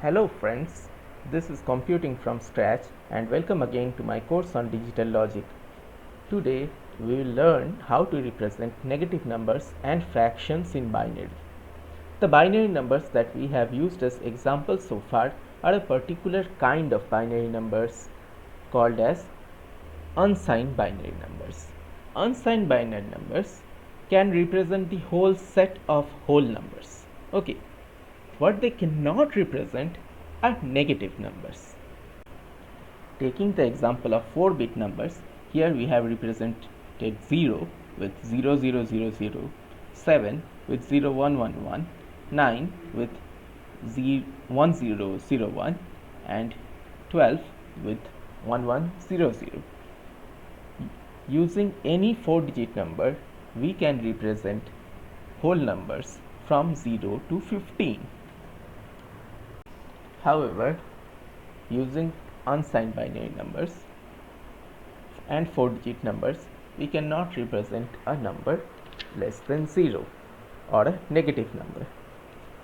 Hello friends, this is Computing from Scratch and welcome again to my course on digital logic. Today we will learn how to represent negative numbers and fractions in binary. The binary numbers that we have used as examples so far are a particular kind of binary numbers called as unsigned binary numbers. Unsigned binary numbers can represent the whole set of whole numbers. Okay. What they cannot represent are negative numbers. Taking the example of 4-bit numbers, here we have represented 0 with 0000, 7 with 0111, 9 with 1001, and 12 with 1100. Using any 4-digit number, we can represent whole numbers from 0 to 15. However, using unsigned binary numbers and 4-digit numbers, we cannot represent a number less than 0 or a negative number.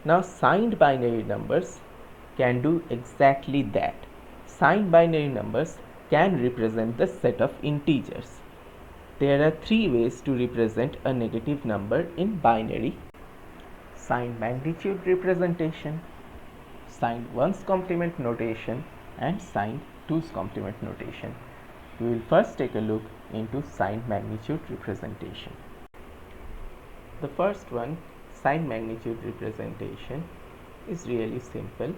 Now, signed binary numbers can do exactly that. Signed binary numbers can represent the set of integers. There are 3 ways to represent a negative number in binary: signed magnitude representation, signed 1's complement notation, and signed 2's complement notation. We will first take a look into signed magnitude representation. The first one, signed magnitude representation, is really simple.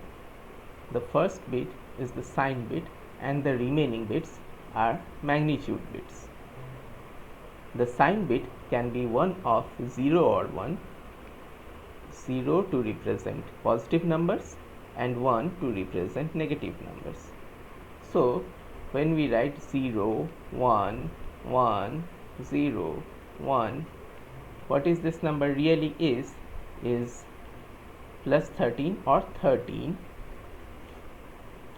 The first bit is the sign bit and the remaining bits are magnitude bits. The sign bit can be one of 0 or 1, 0 to represent positive numbers and 1 to represent negative numbers. So, when we write 0, 1, 1, 0, 1, what is this number really is plus 13 or 13,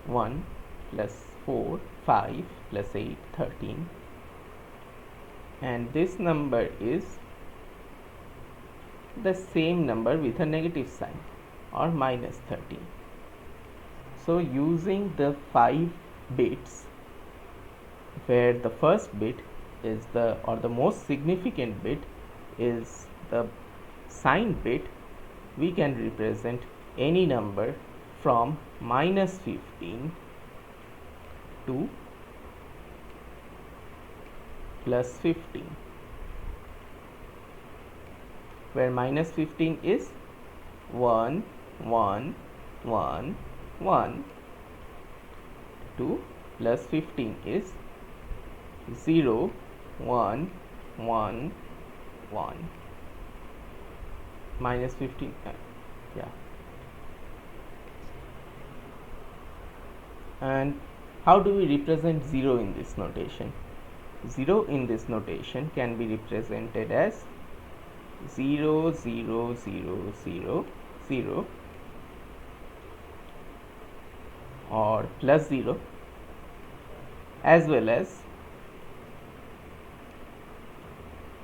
1 plus 4, 5 plus 8, 13, and this number is the same number with a negative sign or minus 13. So, using the 5 bits where the first bit is the most significant bit is the sign bit, we can represent any number from minus 15 to plus 15, where minus 15 is 1, 1, 1, 1, to plus 15 is 0, 1, 1, 1, minus 15, yeah. And how do we represent 0 in this notation? 0 in this notation can be represented as 0, 0, 0, 0, 0, or plus 0, as well as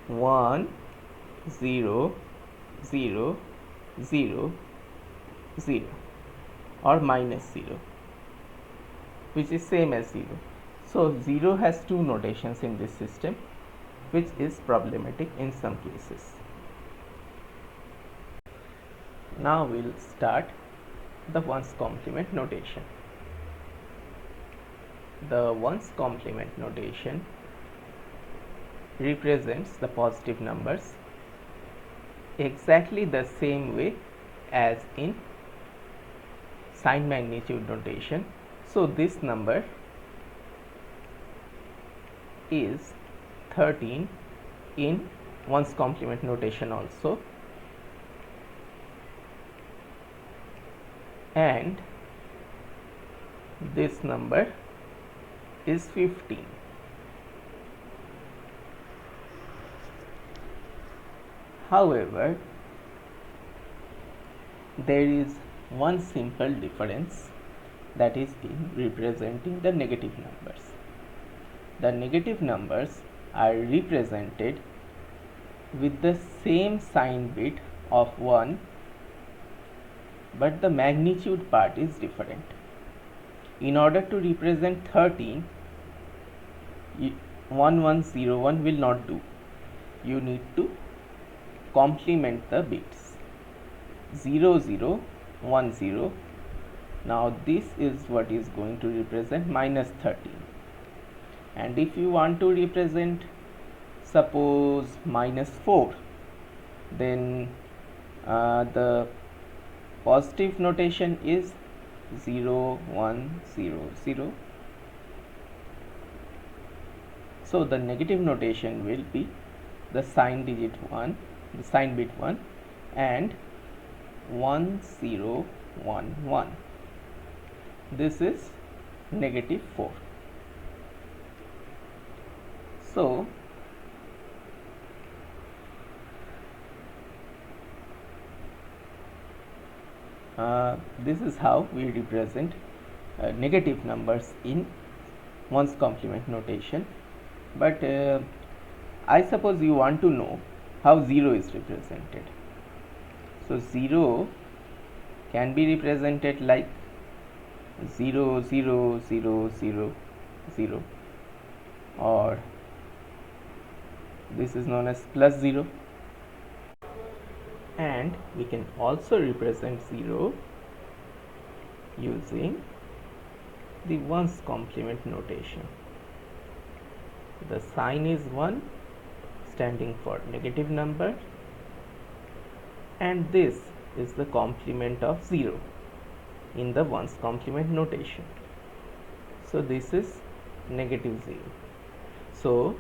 1, 0, 0, 0, 0, or minus 0, which is same as 0. So 0 has 2 notations in this system, which is problematic in some cases. Now we'll start the 1's complement notation. The 1's complement notation represents the positive numbers exactly the same way as in signed magnitude notation. So this number is 13 in 1's complement notation also, and this number is 15. However, there is one simple difference, that is in representing the negative numbers. The negative numbers are represented with the same sign bit of 1 but the magnitude part is different. In order to represent 13, 1101 will not do. You need to complement the bits 0010. Now this is what is going to represent minus 13, and if you want to represent suppose minus 4, then the positive notation is 0100. So the negative notation will be the sign digit 1, the sign bit 1, and 1011. This is negative 4. So this is how we represent negative numbers in ones complement notation. But I suppose you want to know how 0 is represented. So 0 can be represented like 0 0 0 0 0, or this is known as plus 0, and we can also represent 0 using the ones complement notation. The sign is 1, standing for negative number, and this is the complement of 0 in the ones complement notation. So this is negative 0. So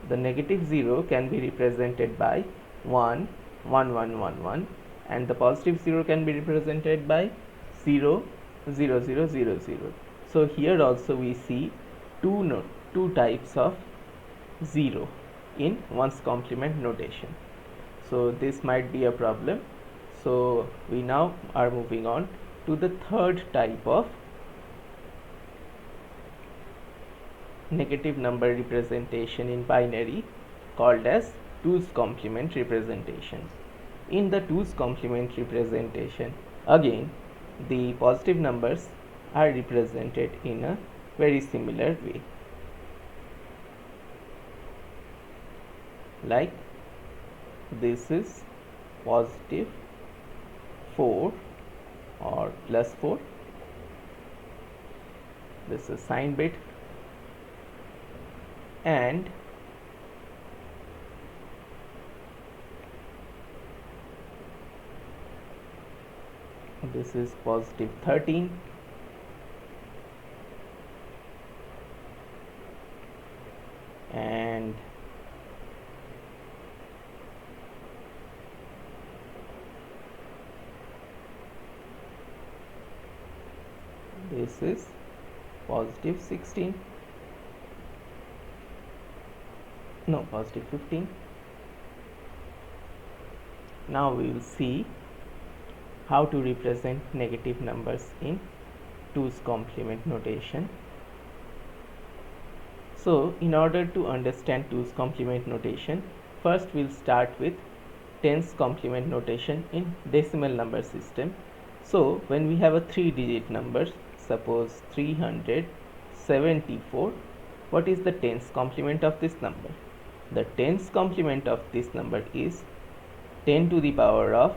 the negative 0 can be represented by 1 1 1 1 1, and the positive 0 can be represented by 0 0 0 0 0. So here also we see two types of 0 in ones complement notation. So this might be a problem. So we now are moving on to the third type of negative number representation in binary, called as 2's complement representation. In the 2's complement representation, again the positive numbers are represented in a very similar way, like this is positive 4 or plus 4, this is sign bit, and this is positive 13, and this is positive 16, no, positive 15. Now we will see how to represent negative numbers in 2's complement notation. So in order to understand 2's complement notation, first we'll start with 10's complement notation in decimal number system. So when we have a 3-digit number, suppose 374, what is the 10's complement of this number? The 10's complement of this number is 10 to the power of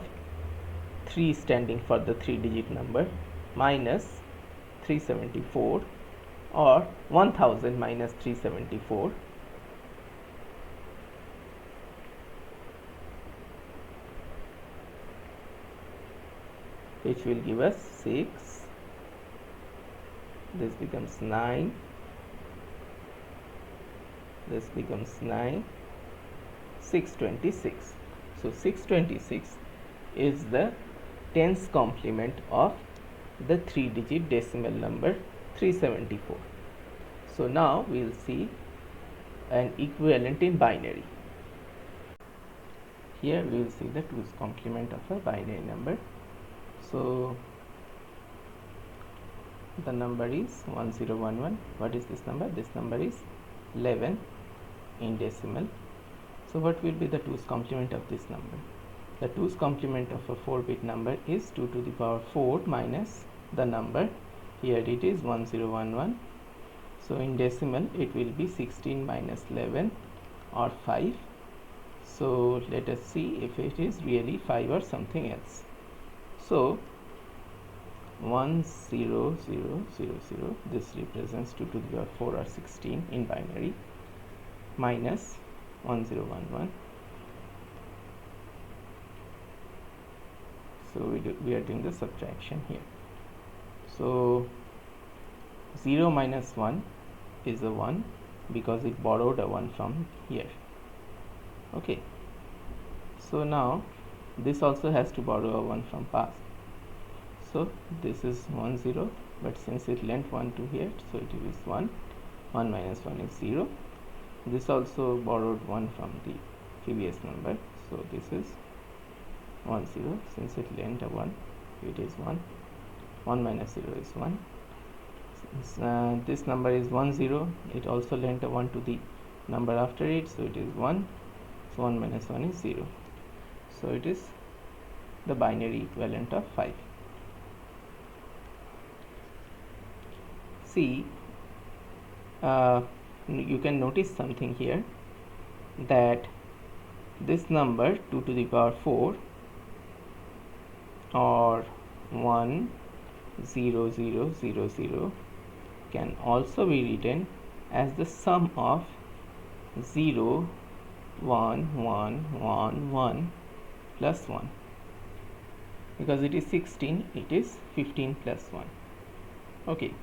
3, standing for the 3-digit number, minus 374, or 1000 minus 374, which will give us 6. This becomes 9, this becomes 9, 626. So 626 is the 10's complement of the 3-digit decimal number 374. So now we will see an equivalent in binary. Here we will see the 2's complement of a binary number. So the number is 1011. What is this number? This number is 11 in decimal. So what will be the 2's complement of this number? The 2's complement of a 4-bit number is 2 to the power 4 minus the number. Here it is 1011. So in decimal it will be 16 minus 11 or 5. So let us see if it is really 5 or something else. So 10000, this represents 2 to the power 4 or 16 in binary, minus 1011. So we are doing the subtraction here. So 0 minus 1 is a 1 because it borrowed a 1 from here. Okay, so now this also has to borrow a 1 from past. So this is 1 0, but since it lent 1 to here, so it is 1. 1 minus 1 is 0. This also borrowed 1 from the previous number, so this is 1 0. Since it lent a 1, it is 1. 1 minus 0 is 1. Since this number is 1 0, it also lent a 1 to the number after it, so it is 1. So 1 minus 1 is 0. So it is the binary equivalent of 5. See, you can notice something here, that this number 2 to the power 4 or 10000 can also be written as the sum of 0 1 1 1 1 plus 1. Because it is 16, it is 15 plus 1. Okay,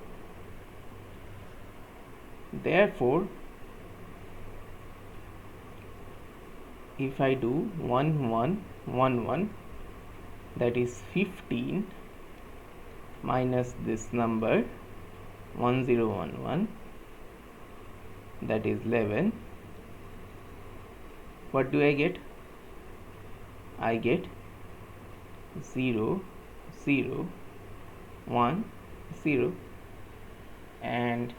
therefore if I do 1 1 1 1, that is 15 minus this number 1011, that is 11. What do I get? I get 0 0 1 0, and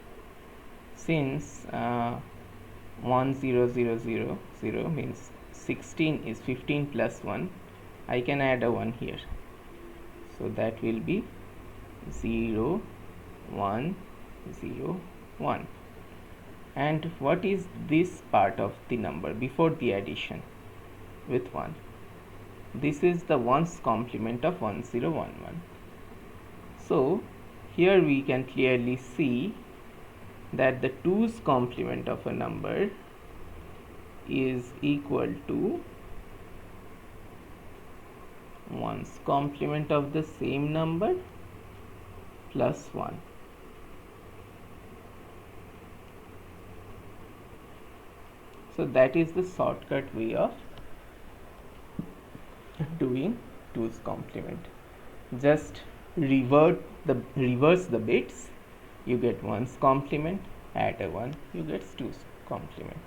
since 10000 means 16 is 15 plus 1, I can add a 1 here, so that will be 0 1 0 1. And what is this part of the number before the addition with 1? This is the 1's complement of 1011. So here we can clearly see that the 2's complement of a number is equal to 1's complement of the same number plus 1. So that is the shortcut way of doing 2's complement. Just reverse the bits, you get 1's complement, add a 1, you get 2's complement.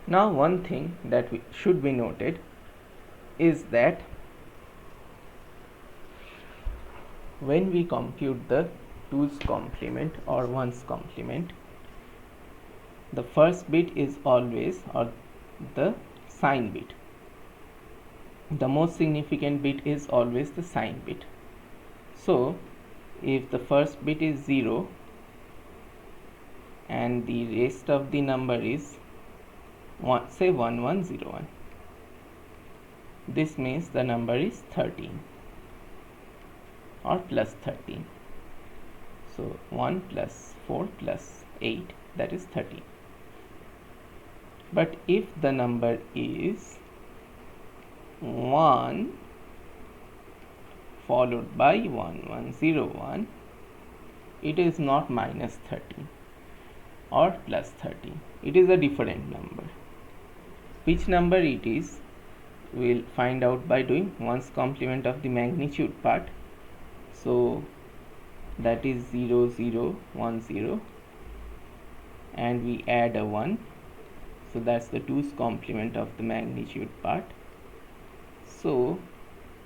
Now one thing that should be noted is that when we compute the 2's complement or 1's complement, the first bit is always, or the sign bit, the most significant bit is always the sign bit. So if the first bit is 0 and the rest of the number is say 1101, this means the number is 13 or plus 13. So 1 plus 4 plus 8, that is 13. But if the number is 1 followed by 1101, it is not minus 13 or plus 13, it is a different number. Which number it is, we will find out by doing 1's complement of the magnitude part. So that is 0010, and we add a 1, so that's the 2's complement of the magnitude part. So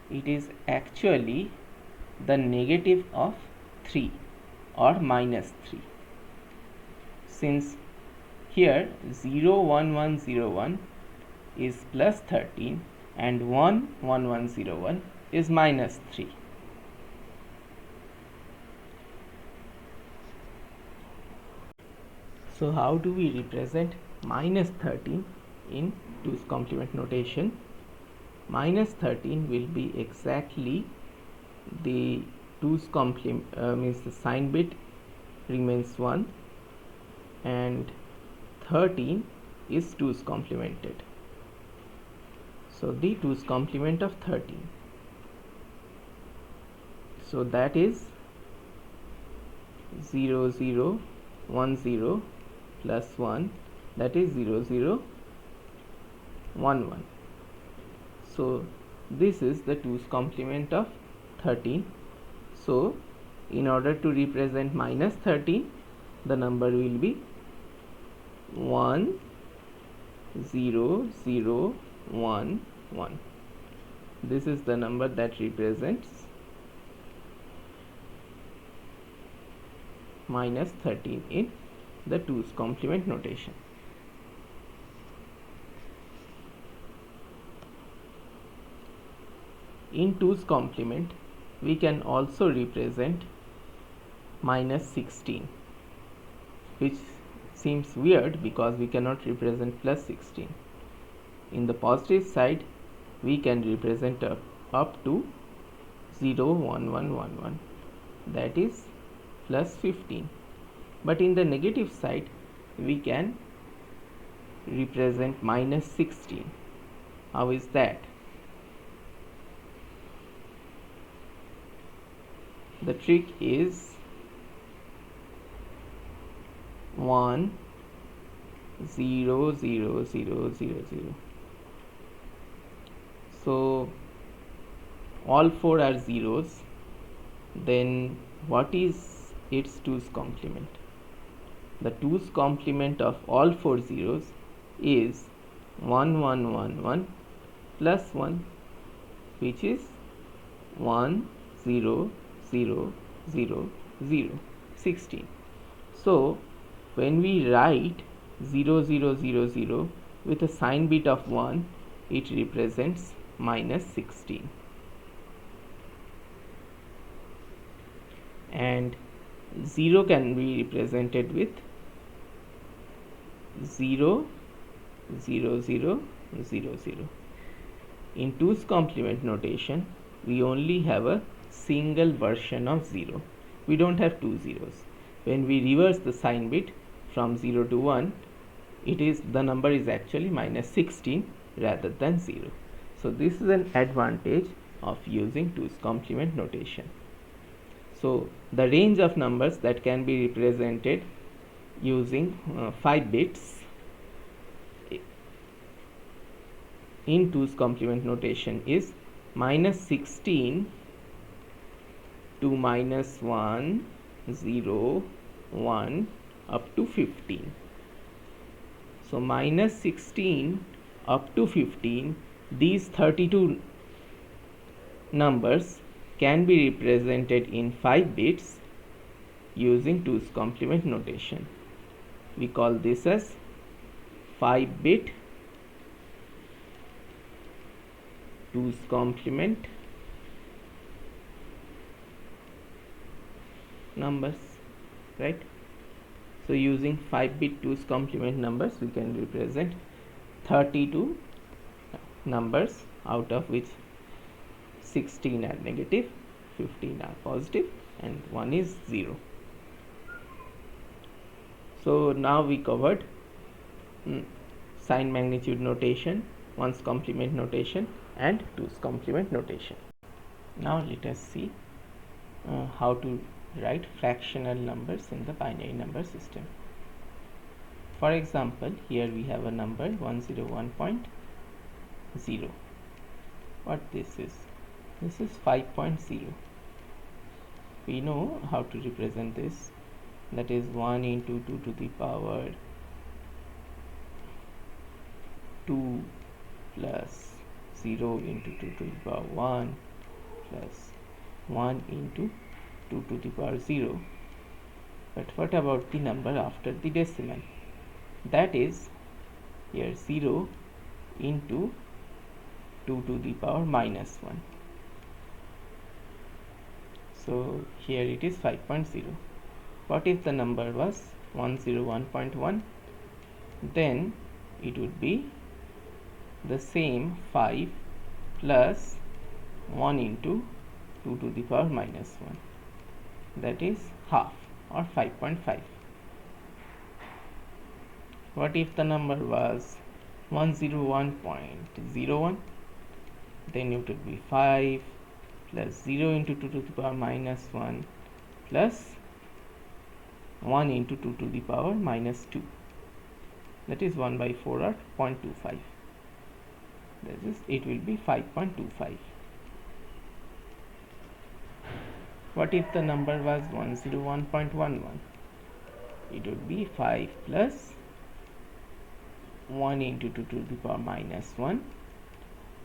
it is actually the negative of 3 or minus 3. Since here 01101 is plus 13 and 11101 is minus 3. So how do we represent minus 13 in 2's complement notation? Minus 13 will be exactly the 2's complement, means the sign bit remains 1 and 13 is 2's complemented. So the 2's complement of 13. So that is 0 0 1 0 plus 1, that is 0 0 1 1. So this is the 2's complement of 13. So in order to represent minus 13, the number will be 1 0 0 1 1. This is the number that represents minus 13 in the 2's complement notation. In 2's complement, we can also represent minus 16, which seems weird because we cannot represent plus 16. In the positive side, we can represent up to 0 1 1 1 1, that is plus 15. But in the negative side, we can represent minus 16. How is that? The trick is 1 0 0 0 0 0. So all 4 are zeros. Then what is its 2's complement? The 2's complement of all 4 zeros is 1 1 1 1 plus 1, which is 1 0 0 0 0 16. So when we write 0 0 0 0 with a sign bit of 1, it represents minus 16. And 0 can be represented with 0 0 0 0 0. In 2's complement notation, we only have a single version of 0. We don't have two zeros. When we reverse the sign bit from 0 to 1, the number is actually minus 16 rather than 0. So this is an advantage of using 2's complement notation. So the range of numbers that can be represented using 5 bits in 2's complement notation is minus 16 to minus 1 0 1 up to 15. So minus 16 up to 15, these 32 numbers can be represented in 5 bits using 2's complement notation. We call this as 5-bit 2's complement numbers, right? So using 5-bit 2's complement numbers, we can represent 32 numbers, out of which 16 are negative, 15 are positive, and 1 is 0. So now we covered sign magnitude notation, 1's complement notation, and 2's complement notation. Now let us see how to write fractional numbers in the binary number system. For example, here we have a number 101.0. What this is? This is 5.0. We know how to represent this. That is 1 into 2 to the power 2 plus 0 into 2 to the power 1 plus 1 into 2 to the power 0. But what about the number after the decimal? That is, here 0 into 2 to the power minus 1. So here it is 5.0. What if the number was 101.1? Then it would be the same 5 plus 1 into 2 to the power minus 1, that is half, or 5.5. What if the number was 101.01? Then it would be 5 plus 0 into 2 to the power minus 1 plus 1 into 2 to the power minus 2, that is 1 by 4, or 0.25. That is, it will be 5.25. What if the number was 101.11? It would be 5 plus 1 into 2 to the power minus 1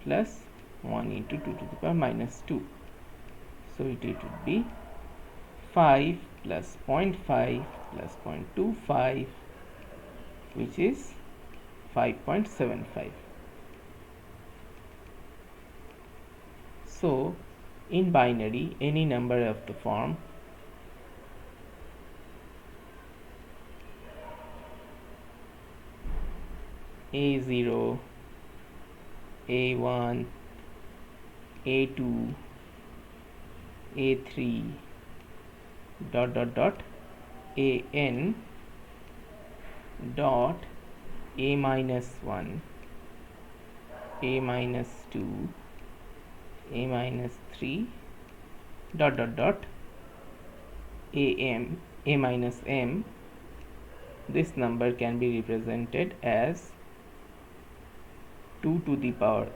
plus 1 into 2 to the power minus 2. So it would be 5 plus 0.5 plus 0.25, which is 5.75. So in binary, any number of the form A0, A1, A2, A3, dot dot dot, AN dot A minus 1, A minus 2, A minus 3, dot dot dot, AM, A minus M. This number can be represented as 2 to the power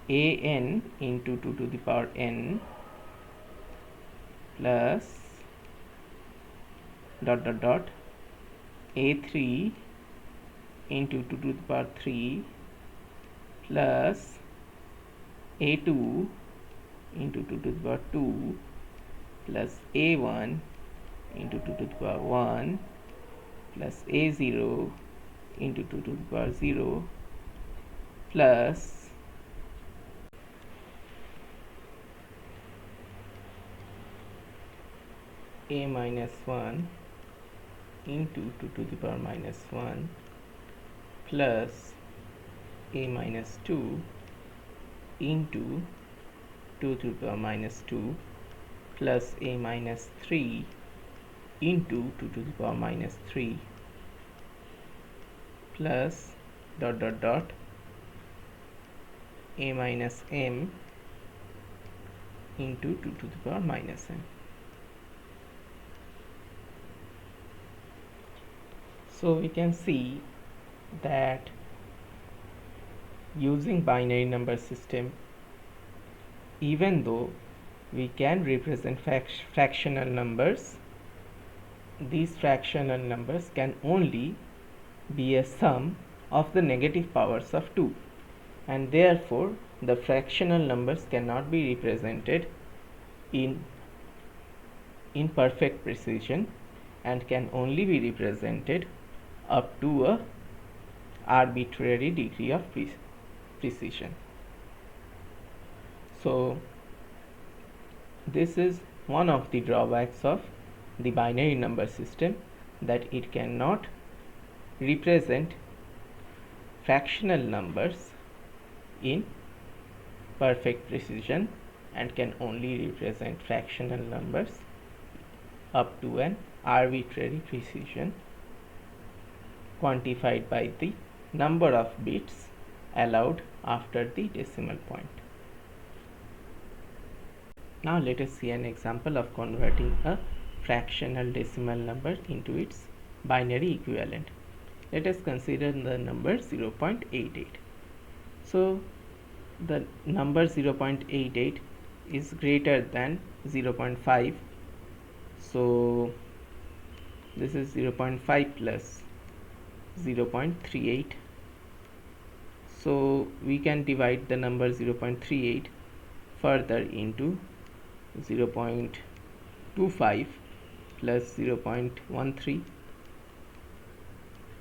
an into 2 to the power n plus dot dot dot a3 into 2 to the power 3 plus a2 into 2 to the power 2 plus a1 into 2 to the power 1 plus a0 into 2 to the power 0 plus a minus 1 into 2 to the power minus 1 plus a minus 2 into 2 to the power minus 2 plus a minus 3 into 2 to the power minus 3 plus dot dot dot a minus m into 2 to the power minus m. So we can see that using binary number system, even though we can represent fractional numbers, these fractional numbers can only be a sum of the negative powers of 2, and therefore the fractional numbers cannot be represented in perfect precision and can only be represented up to a arbitrary degree of precision. So this is one of the drawbacks of the binary number system, that it cannot represent fractional numbers in perfect precision and can only represent fractional numbers up to an arbitrary precision quantified by the number of bits allowed after the decimal point. Now let us see an example of converting a fractional decimal number into its binary equivalent. Let us consider the number 0.88. So the number 0.88 is greater than 0.5. So this is 0.5 plus 0.38. So we can divide the number 0.38 further into 0.25 plus 0.13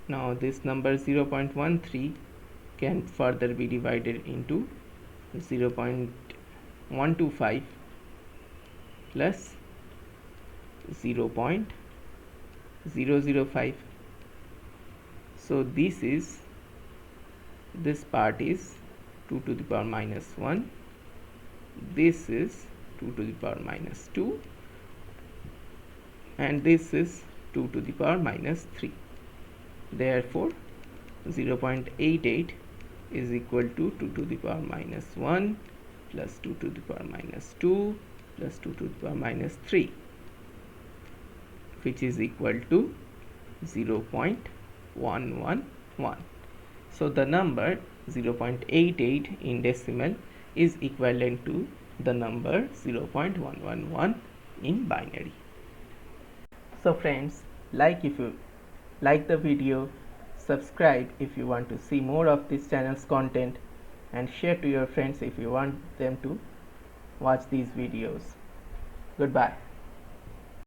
Now this number 0.13 can further be divided into 0.125 plus 0.005. So this part is 2 to the power minus 1, this is 2 to the power minus 2, and this is 2 to the power minus 3. Therefore 0.88 is equal to 2 to the power minus 1 plus 2 to the power minus 2 plus 2 to the power minus 3, which is equal to 0.111. So the number 0.88 in decimal is equivalent to the number 0.111 in binary. So friends, if you like the video, subscribe if you want to see more of this channel's content, and share to your friends if you want them to watch these videos. Goodbye.